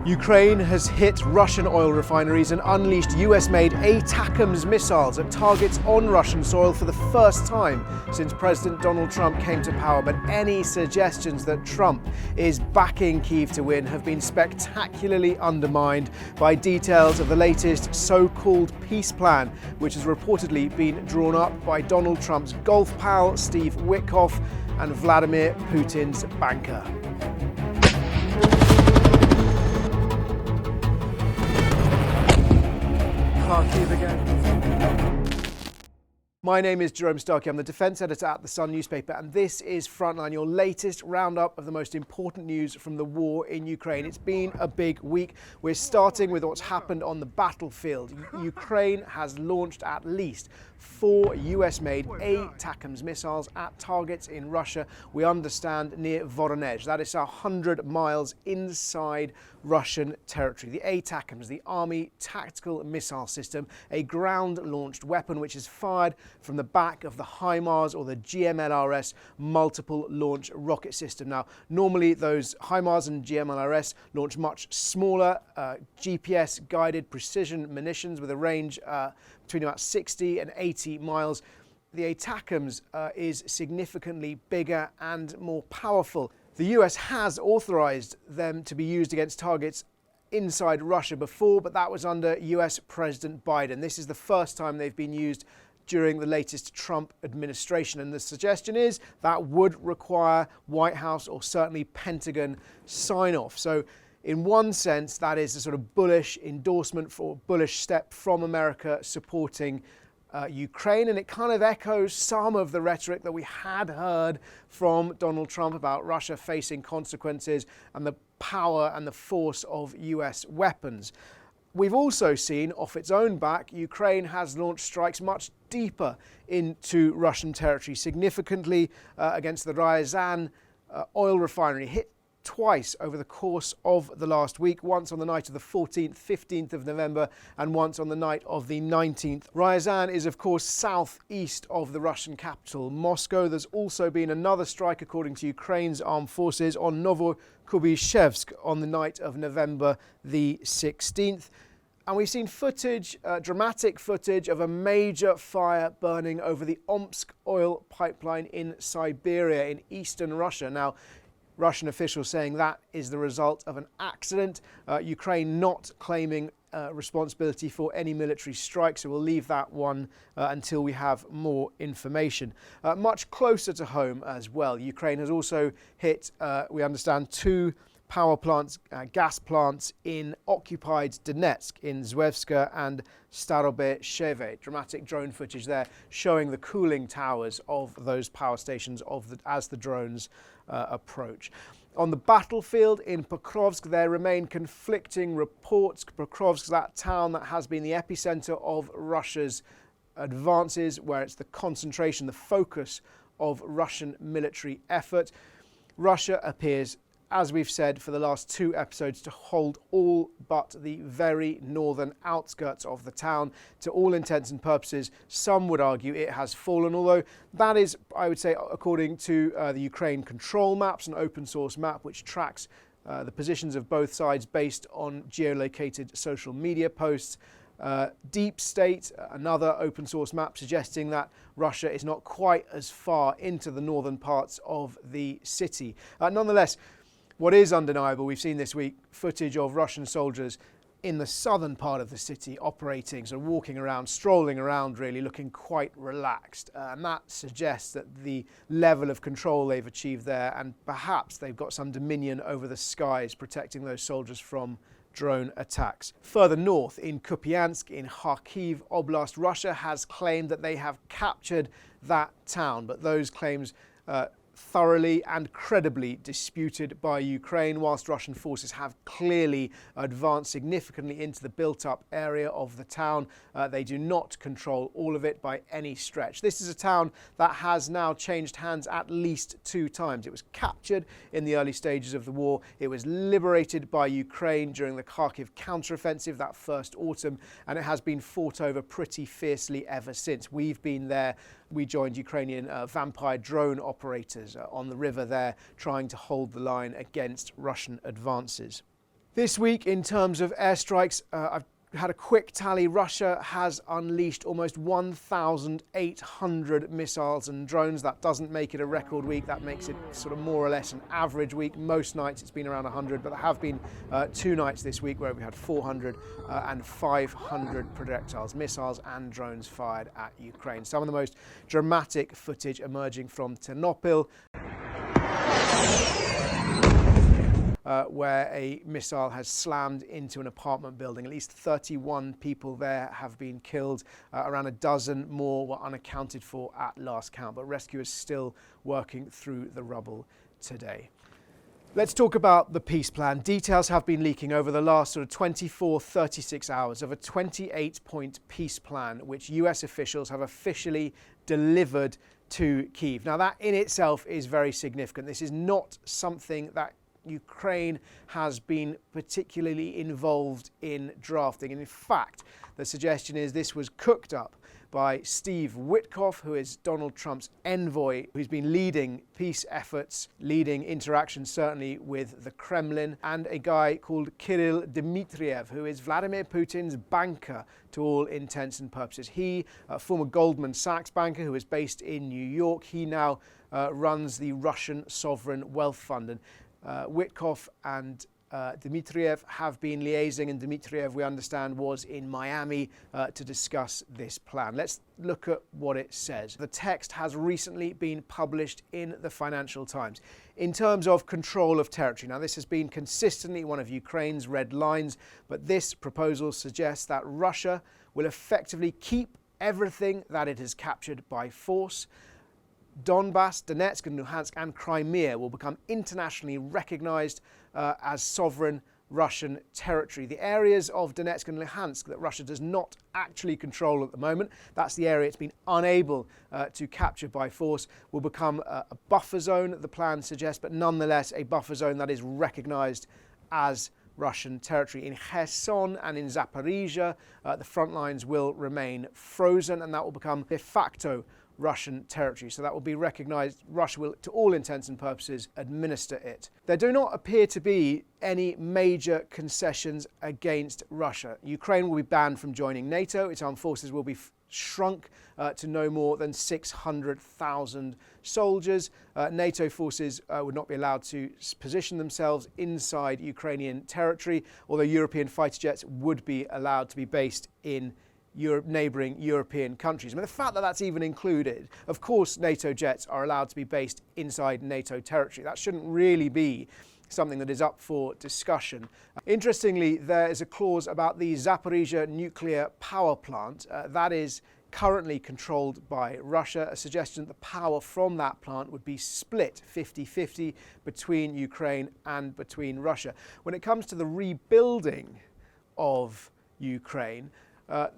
Ukraine has hit Russian oil refineries and unleashed US-made ATACMS missiles at targets on Russian soil for the first time since President Donald Trump came to power. But any suggestions that Trump is backing Kyiv to win have been spectacularly undermined by details of the latest so-called peace plan, which has reportedly been drawn up by Donald Trump's golf pal Steve Witkoff and Vladimir Putin's banker. Kyiv again. My name is Jerome Starkey. I'm the defence editor at The Sun newspaper, and this is Frontline, your latest roundup of the most important news from the war in Ukraine. It's been a big week. We're starting with what's happened on the battlefield. Ukraine has launched at least 4 US-made ATACMS missiles at targets in Russia, we understand near Voronezh. That is 100 miles inside Russian territory. The ATACMS, the Army Tactical Missile System, a ground-launched weapon which is fired from the back of the HIMARS or the GMLRS multiple launch rocket system. Now, normally those HIMARS and GMLRS launch much smaller GPS-guided precision munitions with a range between about 60 and 80 miles. The ATACMS is significantly bigger and more powerful. The US has authorized them to be used against targets inside Russia before, but that was under US President Biden. This is the first time they've been used during the latest Trump administration, and the suggestion is that would require White House or certainly Pentagon sign-off. So in one sense, that is a sort of bullish endorsement for bullish step from America supporting Ukraine, and it kind of echoes some of the rhetoric that we had heard from Donald Trump about Russia facing consequences and the power and the force of US weapons. We've also seen, off its own back, Ukraine has launched strikes much deeper into Russian territory, significantly against the Ryazan oil refinery, hit twice over the course of the last week, once on the night of the 14th, 15th of November, and once on the night of the 19th. Ryazan is, of course, southeast of the Russian capital, Moscow. There's also been another strike, according to Ukraine's armed forces, on Novokubishevsk on the night of November the 16th. And we've seen footage, dramatic footage, of a major fire burning over the Omsk oil pipeline in Siberia in eastern Russia. Now, Russian officials saying that is the result of an accident. Ukraine not claiming responsibility for any military strike, so we'll leave that one until we have more information. Much closer to home as well, Ukraine has also hit, we understand, 2 power plants, gas plants in occupied Donetsk, in Zhuhevska and Starobesheve. Dramatic drone footage there showing the cooling towers of those power stations as the drones approach. On the battlefield in Pokrovsk, there remain conflicting reports. Pokrovsk is that town that has been the epicenter of Russia's advances, where it's the concentration, the focus of Russian military effort. Russia appears, as we've said for the last 2 episodes, to hold all but the very northern outskirts of the town. To all intents and purposes, some would argue it has fallen, although that is, I would say, according to the Ukraine control maps, an open source map which tracks the positions of both sides based on geolocated social media posts. Deep State, another open source map suggesting that Russia is not quite as far into the northern parts of the city. Nonetheless, what is undeniable, we've seen this week footage of Russian soldiers in the southern part of the city operating, so walking around, strolling around really, looking quite relaxed. And that suggests that the level of control they've achieved there, and perhaps they've got some dominion over the skies, protecting those soldiers from drone attacks. Further north, in Kupiansk, in Kyiv Oblast, Russia has claimed that they have captured that town, but those claims thoroughly and credibly disputed by Ukraine, whilst Russian forces have clearly advanced significantly into the built-up area of the town. They do not control all of it by any stretch. This is a town that has now changed hands at least 2 times. It was captured in the early stages of the war. It was liberated by Ukraine during the Kharkiv counteroffensive that first autumn, and it has been fought over pretty fiercely ever since. We've been there. We joined Ukrainian vampire drone operators on the river there, trying to hold the line against Russian advances. This week, in terms of airstrikes, I've had a quick tally. Russia has unleashed almost 1,800 missiles and drones. That doesn't make it a record week. That makes it sort of more or less an average week. Most nights it's been around 100, but there have been 2 nights this week where we had 400 and 500 projectiles, missiles and drones fired at Ukraine. Some of the most dramatic footage emerging from Ternopil, where a missile has slammed into an apartment building. At least 31 people there have been killed. Around a dozen more were unaccounted for at last count, but rescuers still working through the rubble today. Let's talk about the peace plan. Details have been leaking over the last 36 hours of a 28-point peace plan which US officials have officially delivered to Kyiv. Now that in itself is very significant. This is not something that Ukraine has been particularly involved in drafting. And in fact, the suggestion is this was cooked up by Steve Witkoff, who is Donald Trump's envoy, who's been leading peace efforts, leading interactions certainly with the Kremlin, and a guy called Kirill Dmitriev, who is Vladimir Putin's banker to all intents and purposes. He, a former Goldman Sachs banker who is based in New York, he now runs the Russian Sovereign Wealth Fund. And Witkoff and Dmitriev have been liaising, and Dmitriev, we understand, was in Miami to discuss this plan. Let's look at what it says. The text has recently been published in the Financial Times. In terms of control of territory, now this has been consistently one of Ukraine's red lines, but this proposal suggests that Russia will effectively keep everything that it has captured by force. Donbass, Donetsk and Luhansk and Crimea will become internationally recognized as sovereign Russian territory. The areas of Donetsk and Luhansk that Russia does not actually control at the moment, that's the area it's been unable to capture by force, will become a buffer zone, the plan suggests, but nonetheless a buffer zone that is recognized as Russian territory. In Kherson and in Zaporizhia, the front lines will remain frozen, and that will become de facto Russian territory. So that will be recognized. Russia will, to all intents and purposes, administer it. There do not appear to be any major concessions against Russia. Ukraine will be banned from joining NATO. Its armed forces will be shrunk to no more than 600,000 soldiers. NATO forces would not be allowed to position themselves inside Ukrainian territory, although European fighter jets would be allowed to be based in neighbouring European countries. I mean, the fact that that's even included, of course NATO jets are allowed to be based inside NATO territory. That shouldn't really be something that is up for discussion. Interestingly, there is a clause about the Zaporizhia nuclear power plant that is currently controlled by Russia, a suggestion that the power from that plant would be split 50-50 between Ukraine and between Russia. When it comes to the rebuilding of Ukraine,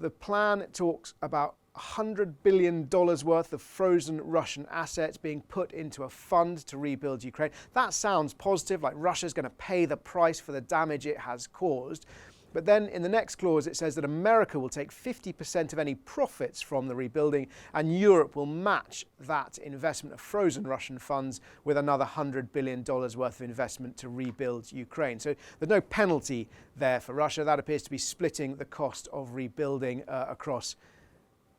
the plan talks about $100 billion worth of frozen Russian assets being put into a fund to rebuild Ukraine. That sounds positive, like Russia's going to pay the price for the damage it has caused. But then in the next clause it says that America will take 50% of any profits from the rebuilding, and Europe will match that investment of frozen Russian funds with another $100 billion worth of investment to rebuild Ukraine. So there's no penalty there for Russia. That appears to be splitting the cost of rebuilding across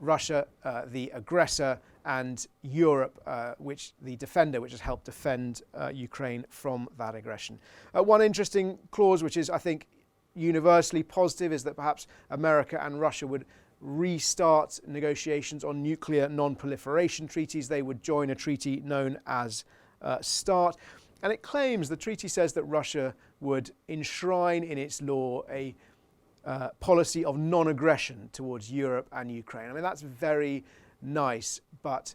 Russia, the aggressor, and Europe, the defender, which has helped defend Ukraine from that aggression. One interesting clause, which is, I think, universally positive, is that perhaps America and Russia would restart negotiations on nuclear non-proliferation treaties. They would join a treaty known as START. And it claims, the treaty says, that Russia would enshrine in its law a policy of non-aggression towards Europe and Ukraine. I mean, that's very nice, but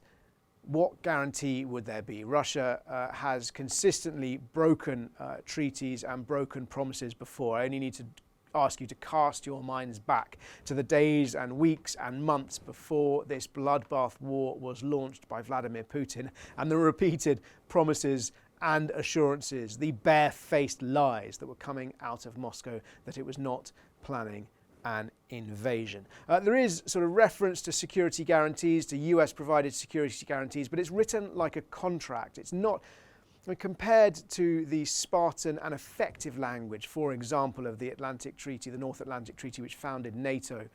what guarantee would there be? Russia has consistently broken treaties and broken promises before. I only need to ask you to cast your minds back to the days and weeks and months before this bloodbath war was launched by Vladimir Putin, and the repeated promises and assurances, the barefaced lies that were coming out of Moscow that it was not planning an invasion. There is sort of reference to security guarantees, to US provided security guarantees, but it's written like a contract. It's not And compared to the Spartan and effective language, for example, of the Atlantic Treaty, the North Atlantic Treaty, which founded NATO,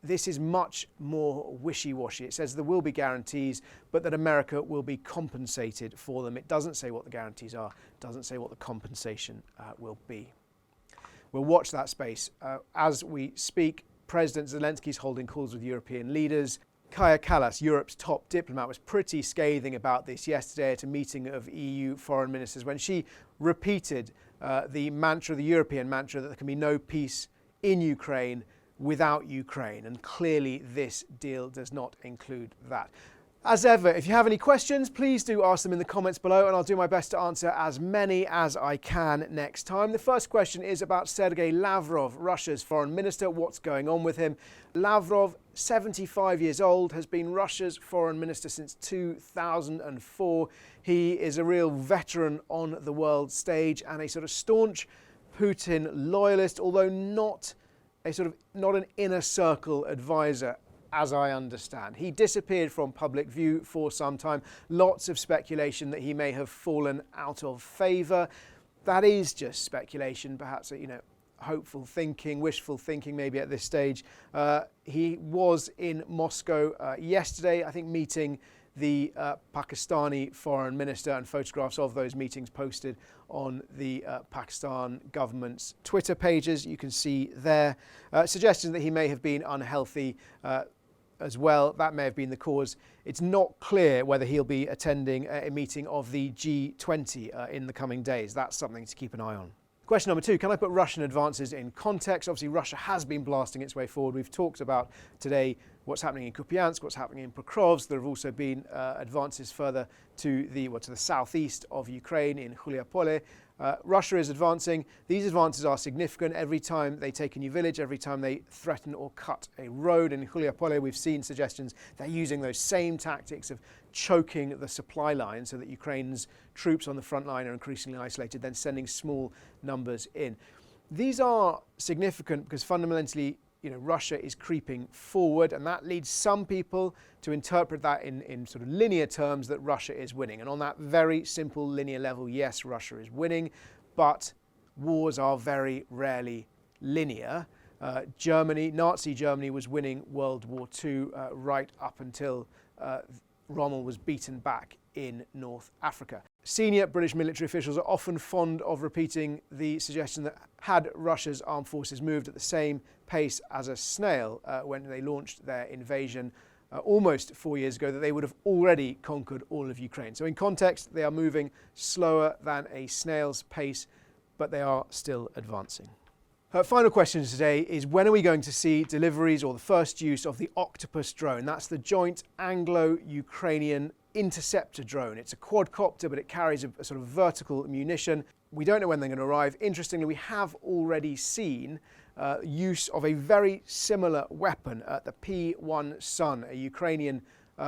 this is much more wishy-washy. It says there will be guarantees, but that America will be compensated for them. It doesn't say what the guarantees are, it doesn't say what the compensation will be. We'll watch that space. As we speak, President Zelensky is holding calls with European leaders. Kaja Kallas, Europe's top diplomat, was pretty scathing about this yesterday at a meeting of EU foreign ministers when she repeated the mantra, the European mantra, that there can be no peace in Ukraine without Ukraine. And clearly this deal does not include that. As ever, if you have any questions, please do ask them in the comments below and I'll do my best to answer as many as I can next time. The first question is about Sergei Lavrov, Russia's foreign minister. What's going on with him? Lavrov, 75 years old, has been Russia's foreign minister since 2004. He is a real veteran on the world stage and a sort of staunch Putin loyalist, although not an inner circle advisor, as I understand. He disappeared from public view for some time. Lots of speculation that he may have fallen out of favour. That is just speculation, perhaps, hopeful thinking, wishful thinking maybe at this stage. He was in Moscow yesterday, I think, meeting the Pakistani foreign minister, and photographs of those meetings posted on the Pakistan government's Twitter pages. You can see there suggestions that he may have been unhealthy as well. That may have been the cause. It's not clear whether he'll be attending a meeting of the G20 in the coming days. That's something to keep an eye on. Question number 2, can I put Russian advances in context? Obviously, Russia has been blasting its way forward. We've talked about today what's happening in Kupiansk, what's happening in Pokrovsk. There have also been advances further to the southeast of Ukraine in Huliapole. Russia is advancing. These advances are significant. Every time they take a new village, every time they threaten or cut a road. In Huliapole, we've seen suggestions they're using those same tactics of choking the supply line so that Ukraine's troops on the front line are increasingly isolated, then sending small numbers in. These are significant because fundamentally, Russia is creeping forward, and that leads some people to interpret that in sort of linear terms that Russia is winning. And on that very simple linear level, yes, Russia is winning, but wars are very rarely linear. Nazi Germany was winning World War II right up until Rommel was beaten back in North Africa. Senior British military officials are often fond of repeating the suggestion that had Russia's armed forces moved at the same pace as a snail when they launched their invasion almost 4 years ago, that they would have already conquered all of Ukraine. So in context, they are moving slower than a snail's pace, but they are still advancing. Final question today is, when are we going to see deliveries or the first use of the Octopus drone? That's the joint Anglo-Ukrainian interceptor drone. It's a quadcopter, but it carries a sort of vertical munition. We don't know when they're going to arrive. Interestingly, we have already seen use of a very similar weapon at the P-1 Sun, a Ukrainian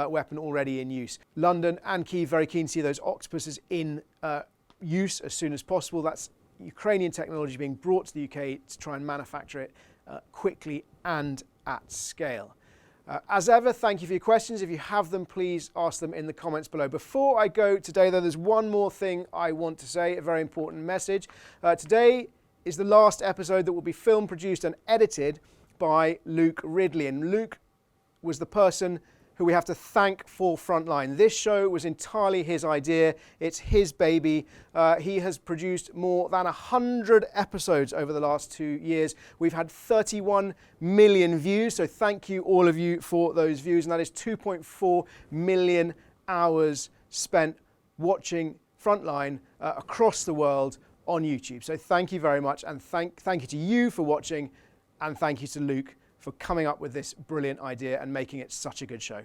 weapon already in use. London and Kyiv very keen to see those Octopuses in use as soon as possible. That's Ukrainian technology being brought to the UK to try and manufacture it quickly and at scale. As ever, thank you for your questions. If you have them, please ask them in the comments below. Before I go today, though, there's one more thing I want to say, a very important message. Today is the last episode that will be filmed, produced and edited by Luke Ridley. And Luke was the person who we have to thank for Frontline. This show was entirely his idea. It's his baby. He has produced more than 100 episodes over the last 2 years. We've had 31 million views, so thank you all of you for those views. And that is 2.4 million hours spent watching Frontline across the world on YouTube. So thank you very much, and thank you to you for watching, and thank you to Luke for coming up with this brilliant idea and making it such a good show.